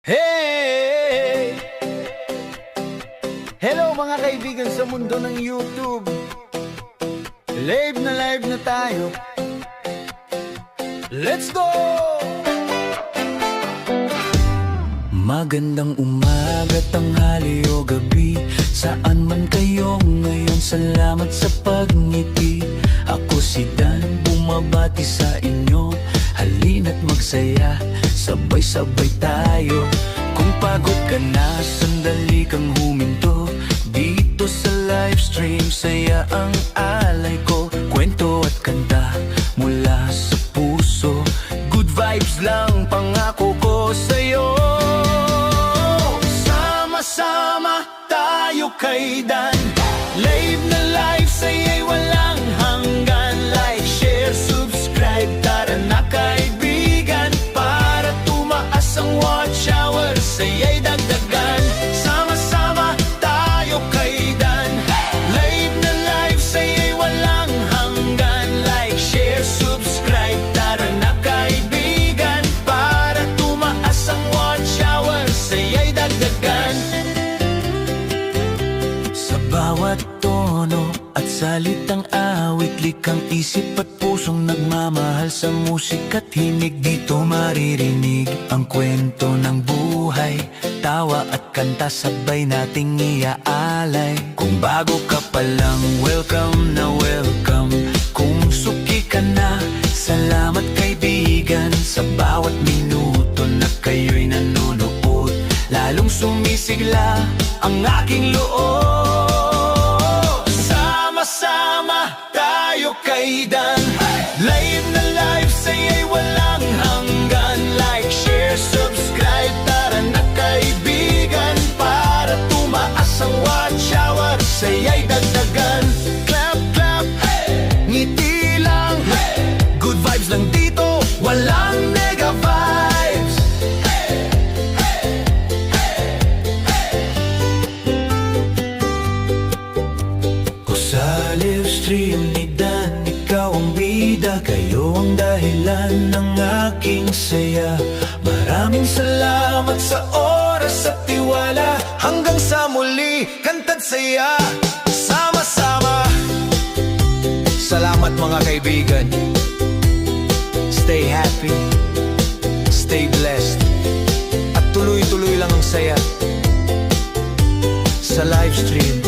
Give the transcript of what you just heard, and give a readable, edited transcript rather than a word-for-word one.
Hey! Hello mga kaibigan sa mundo ng YouTube. Live na tayo. Let's go! Magandang umaga, tanghali o gabi, saan man kayo ngayon, salamat sa pagngiti. Ako si Dan, bumabati sa inyo. Halina't magsaya, sabay-sabay tayo. Kung pagod ka na, sandali kang huminto. Dito sa live stream, saya ang alay ko. Kwento at kanta mula sa puso. Good vibes lang, pangako ko sa'yo. Sama-sama tayo kay Dan. Live na live, saya'y walang hanggan. Like, share, subscribe, tara na kaibigan. Para tumaas ang watch hour, saya'y dagdagan. Sama-sama tayo kay Dan. Live na live, saya'y walang hanggan. Like, share, subscribe, tara na kaibigan. Para tumaas ang watch hour, saya'y dagdagan. Sa bawat tono at salitang awit, likang isip at pusong nagmamahal sa musika't hinig. Dito maririnig ang kwento ng buhay, tawa at kanta, sabay nating iaalay. Kung bago ka pa lang, welcome na welcome. Kung suki ka na, salamat kaibigan. Sa bawat minuto na kayo'y nanonood, lalong sumisigla ang aking loob. Sama-sama tayo kay Dan. Live na live, saya'y walang hanggan. Like, share, subscribe, tara na kaibigan. Para tumaas ang watch hour, saya'y dagdagan. Clap, clap, hey! Ngiti lang, hey! Good vibes lang dito, walang nega vibes. Hey! Hey! Hey! Hey! O sa live stream ni Dan, ikaw ang bida, kayo ang dahilan ng aking saya. Maraming salamat sa oras at tiwala. Hanggang sa muli, kanta't saya. Sama-sama. Salamat mga kaibigan. Stay happy, stay blessed, at tuloy-tuloy lang ang saya sa live stream.